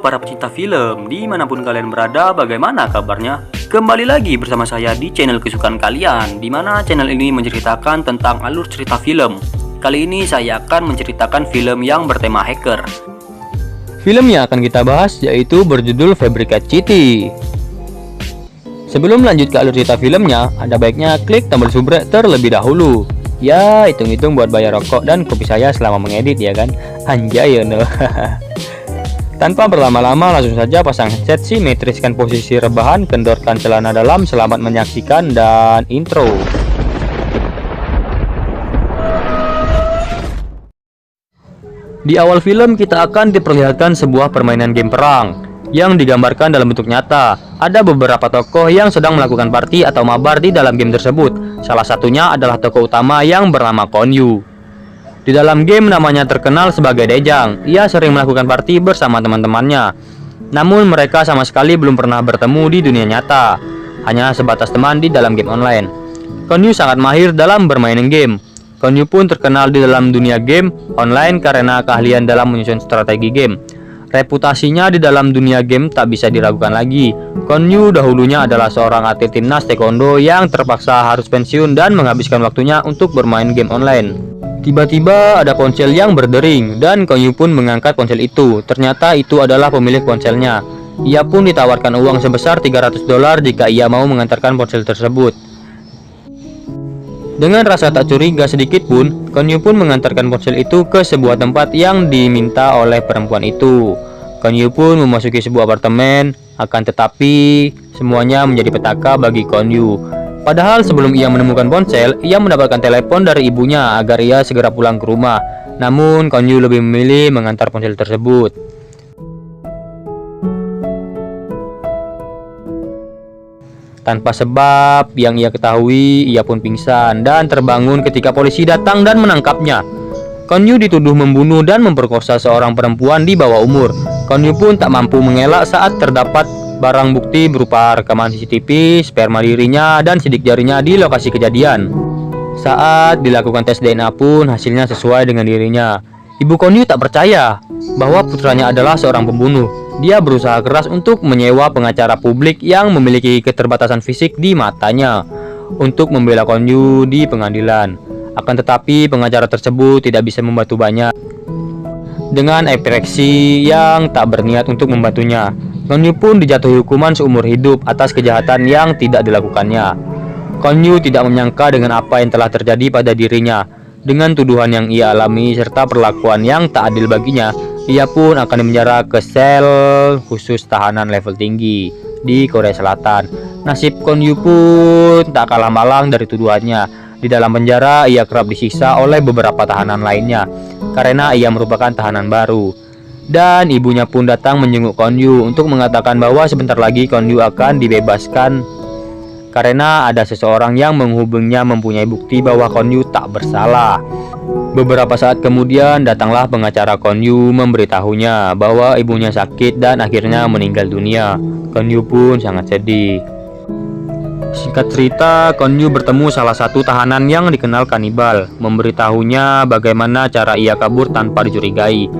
Halo para pecinta film, dimanapun kalian berada, bagaimana kabarnya? Kembali lagi bersama saya di channel kesukaan kalian, dimana channel ini menceritakan tentang alur cerita film. Kali ini saya akan menceritakan film yang bertema hacker. Film yang akan kita bahas yaitu berjudul Fabricate City. Sebelum lanjut ke alur cerita filmnya, ada baiknya klik tombol subrek terlebih dahulu. Ya, hitung-hitung buat bayar rokok dan kopi saya selama mengedit ya kan. Anjay no. Tanpa berlama-lama, langsung saja pasang headset, simetriskan posisi rebahan, kendorkan celana dalam, selamat menyaksikan, dan intro. Di awal film kita akan diperlihatkan sebuah permainan game perang yang digambarkan dalam bentuk nyata. Ada beberapa tokoh yang sedang melakukan party atau mabar di dalam game tersebut. Salah satunya adalah tokoh utama yang bernama Konyu. Di dalam game namanya terkenal sebagai Dejang. Ia sering melakukan party bersama teman-temannya. Namun mereka sama sekali belum pernah bertemu di dunia nyata, hanya sebatas teman di dalam game online. Konyu sangat mahir dalam bermain game. Konyu pun terkenal di dalam dunia game online karena keahlian dalam menyusun strategi game. Reputasinya di dalam dunia game tak bisa diragukan lagi. Konyu dahulunya adalah seorang atlet timnas taekwondo yang terpaksa harus pensiun dan menghabiskan waktunya untuk bermain game online. Tiba-tiba ada ponsel yang berdering dan Konyu pun mengangkat ponsel itu. Ternyata itu adalah pemilik ponselnya. Ia pun ditawarkan uang sebesar $300 jika ia mau mengantarkan ponsel tersebut. Dengan rasa tak curiga sedikit pun, Konyu pun mengantarkan ponsel itu ke sebuah tempat yang diminta oleh perempuan itu. Konyu pun memasuki sebuah apartemen, akan tetapi semuanya menjadi petaka bagi Konyu. Padahal sebelum ia menemukan ponsel, ia mendapatkan telepon dari ibunya agar ia segera pulang ke rumah. Namun Konyu lebih memilih mengantar ponsel tersebut. Tanpa sebab yang ia ketahui, ia pun pingsan dan terbangun ketika polisi datang dan menangkapnya. Konyu dituduh membunuh dan memperkosa seorang perempuan di bawah umur. Konyu pun tak mampu mengelak saat terdapat barang bukti berupa rekaman CCTV, sperma dirinya, dan sidik jarinya di lokasi kejadian. Saat dilakukan tes DNA pun hasilnya sesuai dengan dirinya. Ibu Konyu tak percaya bahwa putranya adalah seorang pembunuh. Dia berusaha keras untuk menyewa pengacara publik yang memiliki keterbatasan fisik di matanya untuk membela Konyu di pengadilan. Akan tetapi pengacara tersebut tidak bisa membantu banyak. Dengan ekspresi yang tak berniat untuk membantunya, Konyu pun dijatuhi hukuman seumur hidup atas kejahatan yang tidak dilakukannya. Konyu tidak menyangka dengan apa yang telah terjadi pada dirinya. Dengan tuduhan yang ia alami serta perlakuan yang tak adil baginya, ia pun akan dipenjara ke sel khusus tahanan level tinggi di Korea Selatan. Nasib Konyu pun tak kalah malang dari tuduhannya. Di dalam penjara, ia kerap disiksa oleh beberapa tahanan lainnya karena ia merupakan tahanan baru. Dan ibunya pun datang menjenguk Konyu untuk mengatakan bahwa sebentar lagi Konyu akan dibebaskan karena ada seseorang yang menghubunginya mempunyai bukti bahwa Konyu tak bersalah. Beberapa saat kemudian datanglah pengacara Konyu memberitahunya bahwa ibunya sakit dan akhirnya meninggal dunia. Konyu pun sangat sedih. Singkat cerita, Konyu bertemu salah satu tahanan yang dikenal kanibal, memberitahunya bagaimana cara ia kabur tanpa dicurigai.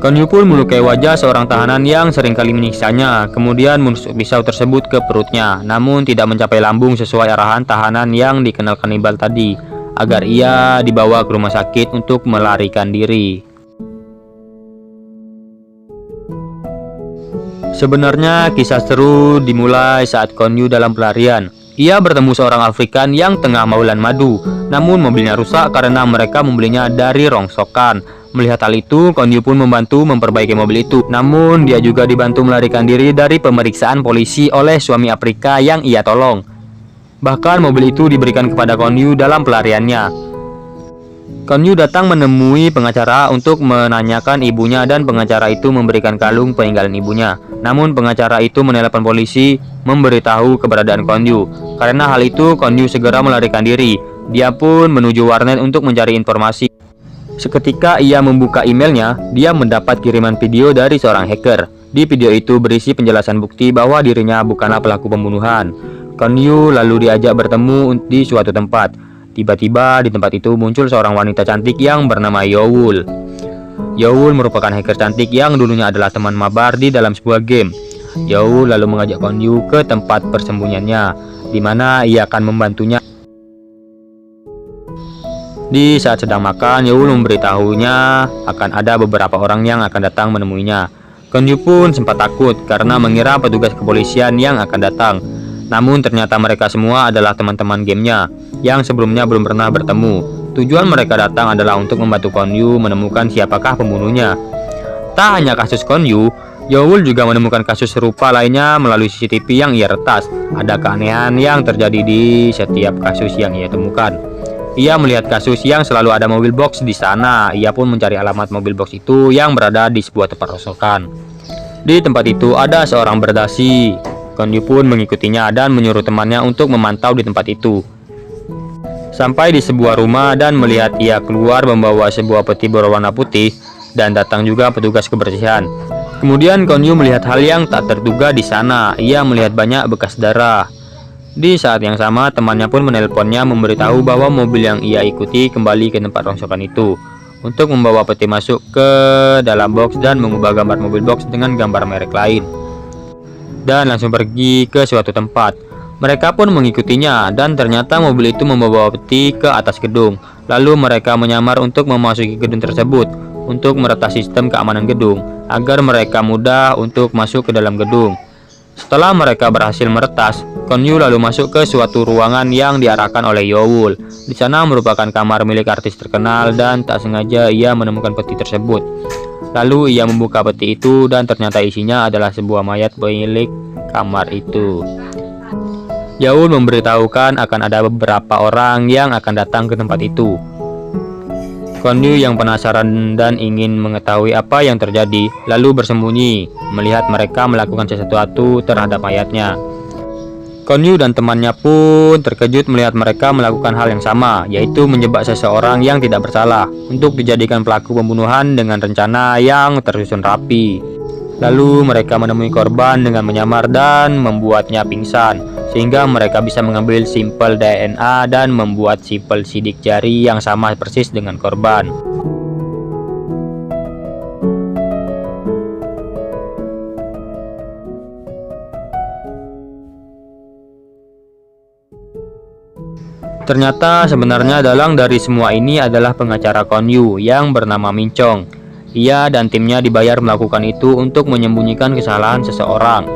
Konyu pun melukai wajah seorang tahanan yang seringkali menyiksanya, kemudian menusuk pisau tersebut ke perutnya, namun tidak mencapai lambung sesuai arahan tahanan yang dikenal kanibal tadi, agar ia dibawa ke rumah sakit untuk melarikan diri. Sebenarnya kisah seru dimulai saat Konyu dalam pelarian. Ia bertemu seorang Afrikan yang tengah maulan madu, namun mobilnya rusak karena mereka membelinya dari rongsokan. Melihat hal itu, Konyu pun membantu memperbaiki mobil itu. Namun dia juga dibantu melarikan diri dari pemeriksaan polisi oleh suami Afrika yang ia tolong. Bahkan mobil itu diberikan kepada Konyu dalam pelariannya. Konyu datang menemui pengacara untuk menanyakan ibunya dan pengacara itu memberikan kalung peninggalan ibunya. Namun pengacara itu menelepon polisi memberitahu keberadaan Konyu. Karena hal itu, Konyu segera melarikan diri. Dia pun menuju warnet untuk mencari informasi. Seketika ia membuka emailnya, dia mendapat kiriman video dari seorang hacker. Di video itu berisi penjelasan bukti bahwa dirinya bukanlah pelaku pembunuhan. Konyu lalu diajak bertemu di suatu tempat. Tiba-tiba di tempat itu muncul seorang wanita cantik yang bernama Yowul. Yeol merupakan hacker cantik yang dulunya adalah teman mabar di dalam sebuah game. Yeol lalu mengajak Kwon Yu ke tempat persembunyiannya, di mana ia akan membantunya. Di saat sedang makan, Yeol memberitahunya akan ada beberapa orang yang akan datang menemuinya. Kwon Yu pun sempat takut karena mengira petugas kepolisian yang akan datang. Namun ternyata mereka semua adalah teman-teman gamenya yang sebelumnya belum pernah bertemu. Tujuan mereka datang adalah untuk membantu Kwon Yu menemukan siapakah pembunuhnya. Tak hanya kasus Kwon Yu, Yeol juga menemukan kasus serupa lainnya melalui CCTV yang ia retas. Ada keanehan yang terjadi di setiap kasus yang ia temukan. Ia melihat kasus yang selalu ada mobil box di sana. Ia pun mencari alamat mobil box itu yang berada di sebuah tempat rongsokan. Di tempat itu ada seorang berdasi. Kwon Yu pun mengikutinya dan menyuruh temannya untuk memantau di tempat itu. Sampai di sebuah rumah dan melihat ia keluar membawa sebuah peti berwarna putih dan datang juga petugas kebersihan. Kemudian Kwon Yu melihat hal yang tak terduga di sana. Ia melihat banyak bekas darah. Di saat yang sama, temannya pun menelponnya memberitahu bahwa mobil yang ia ikuti kembali ke tempat rongsokan itu untuk membawa peti masuk ke dalam box dan mengubah gambar mobil box dengan gambar merek lain. Dan langsung pergi ke suatu tempat. Mereka pun mengikutinya dan ternyata mobil itu membawa peti ke atas gedung. Lalu mereka menyamar untuk memasuki gedung tersebut untuk meretas sistem keamanan gedung agar mereka mudah untuk masuk ke dalam gedung. Setelah mereka berhasil meretas, Kwon Yu lalu masuk ke suatu ruangan yang diarahkan oleh Yeol. Di sana merupakan kamar milik artis terkenal dan tak sengaja ia menemukan peti tersebut. Lalu ia membuka peti itu dan ternyata isinya adalah sebuah mayat milik kamar itu. Yeol memberitahukan akan ada beberapa orang yang akan datang ke tempat itu. Kwon Yu yang penasaran dan ingin mengetahui apa yang terjadi, lalu bersembunyi melihat mereka melakukan sesuatu terhadap mayatnya. Kwon Yu dan temannya pun terkejut melihat mereka melakukan hal yang sama, yaitu menjebak seseorang yang tidak bersalah untuk dijadikan pelaku pembunuhan dengan rencana yang tersusun rapi. Lalu mereka menemui korban dengan menyamar dan membuatnya pingsan, sehingga mereka bisa mengambil sampel DNA dan membuat sampel sidik jari yang sama persis dengan korban. Ternyata sebenarnya dalang dari semua ini adalah pengacara Kwon Yu yang bernama Min Chong. Ia dan timnya dibayar melakukan itu untuk menyembunyikan kesalahan seseorang.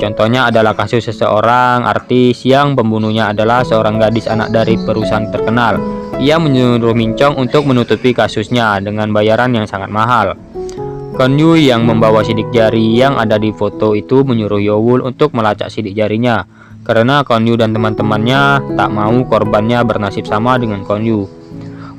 Contohnya adalah kasus seseorang artis yang pembunuhnya adalah seorang gadis anak dari perusahaan terkenal. Ia menyuruh Min Chong untuk menutupi kasusnya dengan bayaran yang sangat mahal. Kwon Yu yang membawa sidik jari yang ada di foto itu menyuruh Yeol untuk melacak sidik jarinya, karena Kwon Yu dan teman-temannya tak mau korbannya bernasib sama dengan Kwon Yu.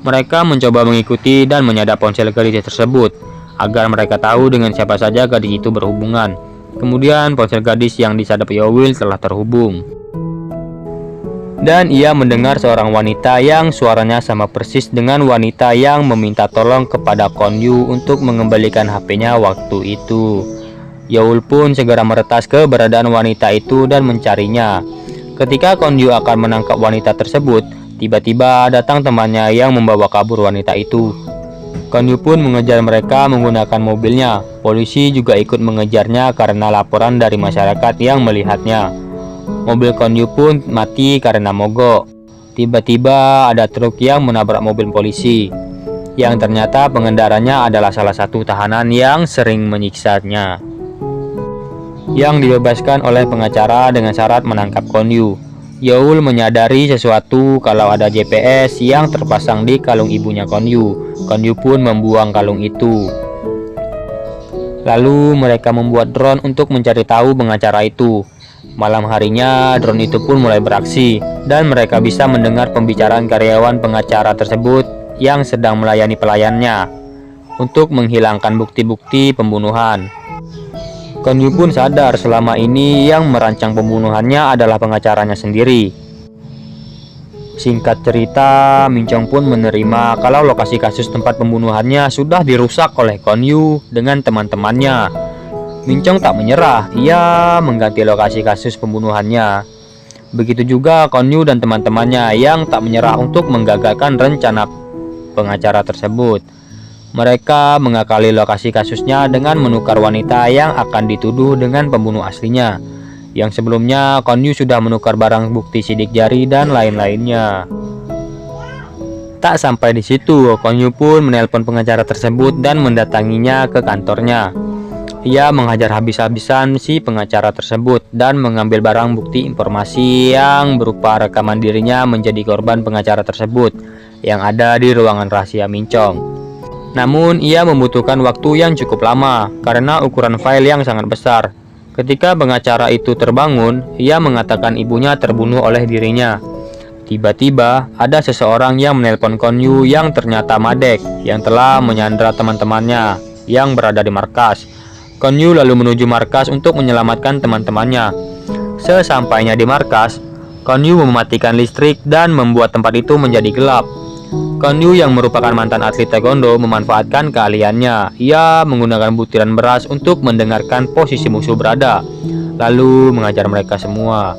Mereka mencoba mengikuti dan menyadap ponsel gadis tersebut agar mereka tahu dengan siapa saja gadis itu berhubungan. Kemudian ponsel gadis yang disadap Yeol telah terhubung. Dan ia mendengar seorang wanita yang suaranya sama persis dengan wanita yang meminta tolong kepada Kwon Yu untuk mengembalikan HP-nya waktu itu. Yeol pun segera meretas keberadaan wanita itu dan mencarinya. Ketika Kwon Yu akan menangkap wanita tersebut, tiba-tiba datang temannya yang membawa kabur wanita itu. Kwon Yu pun mengejar mereka menggunakan mobilnya. Polisi juga ikut mengejarnya karena laporan dari masyarakat yang melihatnya. Mobil Kwon Yu pun mati karena mogok. Tiba-tiba ada truk yang menabrak mobil polisi, yang ternyata pengendaranya adalah salah satu tahanan yang sering menyiksanya, yang dibebaskan oleh pengacara dengan syarat menangkap Kwon Yu. Yeol menyadari sesuatu kalau ada GPS yang terpasang di kalung ibunya Kwon Yu. Kwon Yu pun membuang kalung itu. Lalu mereka membuat drone untuk mencari tahu pengacara itu. Malam harinya drone itu pun mulai beraksi dan mereka bisa mendengar pembicaraan karyawan pengacara tersebut yang sedang melayani pelayannya untuk menghilangkan bukti-bukti pembunuhan. Kwon Yu pun sadar selama ini yang merancang pembunuhannya adalah pengacaranya sendiri. Singkat cerita, Min Chong pun menerima kalau lokasi kasus tempat pembunuhannya sudah dirusak oleh Kwon Yu dengan teman-temannya. Min Chong tak menyerah, ia mengganti lokasi kasus pembunuhannya. Begitu juga Kwon Yu dan teman-temannya yang tak menyerah untuk menggagalkan rencana pengacara tersebut. Mereka mengakali lokasi kasusnya dengan menukar wanita yang akan dituduh dengan pembunuh aslinya, yang sebelumnya Kon Yu sudah menukar barang bukti sidik jari dan lain-lainnya. Tak sampai di situ, Kon Yu pun menelpon pengacara tersebut dan mendatanginya ke kantornya. Ia menghajar habis-habisan si pengacara tersebut dan mengambil barang bukti informasi yang berupa rekaman dirinya menjadi korban pengacara tersebut yang ada di ruangan rahasia Mincong. Namun, ia membutuhkan waktu yang cukup lama karena ukuran file yang sangat besar. Ketika pengacara itu terbangun, ia mengatakan ibunya terbunuh oleh dirinya. Tiba-tiba, ada seseorang yang menelpon Kon Yu yang ternyata Madek yang telah menyandra teman-temannya yang berada di markas. Kon Yu lalu menuju markas untuk menyelamatkan teman-temannya. Sesampainya di markas, Kon Yu mematikan listrik dan membuat tempat itu menjadi gelap. Kon Yu yang merupakan mantan atlet taekwondo memanfaatkan keahliannya. Ia menggunakan butiran beras untuk mendengarkan posisi musuh berada, lalu mengajar mereka semua.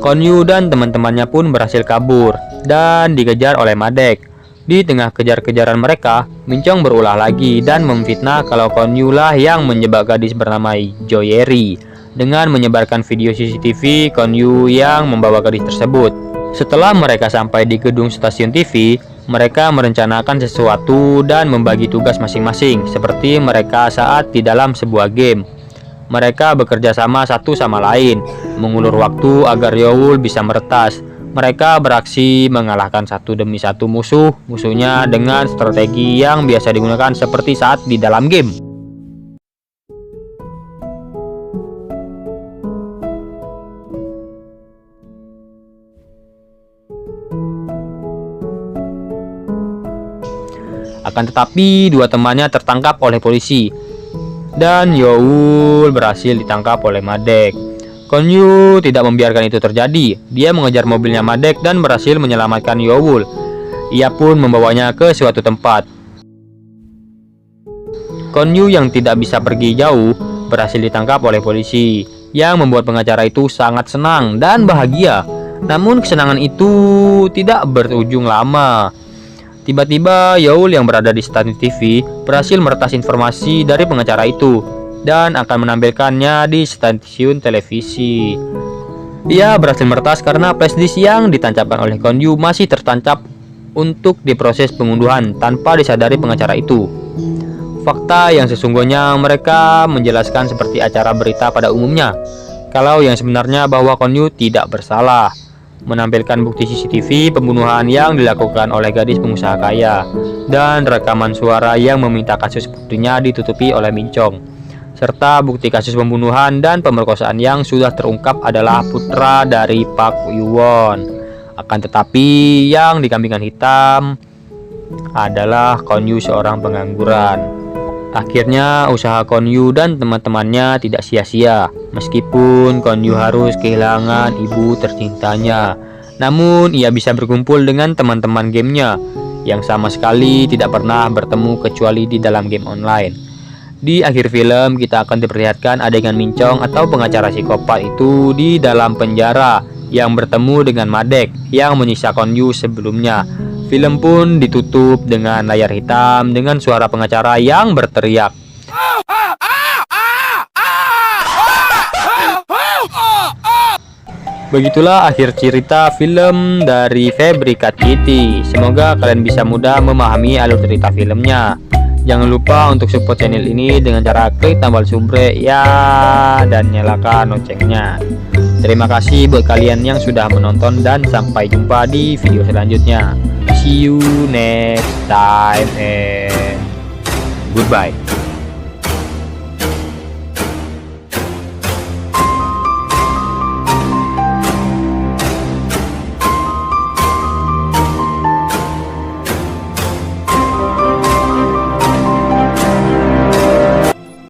Kon Yu dan teman-temannya pun berhasil kabur dan dikejar oleh Madek. Di tengah kejar-kejaran mereka, Mincong berulah lagi dan memfitnah kalau Kon Yu lah yang menjebak gadis bernama Joyeri dengan menyebarkan video CCTV Kon Yu yang membawa gadis tersebut. Setelah mereka sampai di gedung stasiun TV, mereka merencanakan sesuatu dan membagi tugas masing-masing seperti mereka saat di dalam sebuah game. Mereka bekerja sama satu sama lain, mengulur waktu agar Youl bisa meretas. Mereka beraksi mengalahkan satu demi satu musuhnya dengan strategi yang biasa digunakan seperti saat di dalam game. Akan tetapi, dua temannya tertangkap oleh polisi, dan Youl berhasil ditangkap oleh Madek. Kon Yu tidak membiarkan itu terjadi. Dia mengejar mobilnya Madek dan berhasil menyelamatkan Youl. Ia pun membawanya ke suatu tempat. Kon Yu yang tidak bisa pergi jauh berhasil ditangkap oleh polisi, yang membuat pengacara itu sangat senang dan bahagia. Namun kesenangan itu tidak berujung lama. Tiba-tiba Youl yang berada di stasiun TV berhasil meretas informasi dari pengacara itu dan akan menampilkannya di stasiun televisi. Ia berhasil meretas karena flashdisk yang ditancapkan oleh Kon Yu masih tertancap untuk diproses pengunduhan tanpa disadari pengacara itu. Fakta yang sesungguhnya mereka menjelaskan seperti acara berita pada umumnya, kalau yang sebenarnya bahwa Kon Yu tidak bersalah. Menampilkan bukti CCTV pembunuhan yang dilakukan oleh gadis pengusaha kaya dan rekaman suara yang meminta kasus putrinya ditutupi oleh Mincong, serta bukti kasus pembunuhan dan pemerkosaan yang sudah terungkap adalah putra dari Park Woo-won. Akan tetapi yang dikambingkan hitam adalah Kon Yu seorang pengangguran. Akhirnya usaha Kon Yu dan teman-temannya tidak sia-sia. Meskipun Kon Yu harus kehilangan ibu tercintanya, namun ia bisa berkumpul dengan teman-teman gamenya yang sama sekali tidak pernah bertemu kecuali di dalam game online. Di akhir film, kita akan diperlihatkan adegan Mincong atau pengacara psikopat itu di dalam penjara yang bertemu dengan Madek yang menyiksa Kon Yu sebelumnya. Film pun ditutup dengan layar hitam dengan suara pengacara yang berteriak. Begitulah akhir cerita film dari Fabrikat Kitty. Semoga kalian bisa mudah memahami alur cerita filmnya. Jangan lupa untuk support channel ini dengan cara klik tombol subrek ya dan nyalakan loncengnya. Terima kasih buat kalian yang sudah menonton dan sampai jumpa di video selanjutnya. See you next time and goodbye.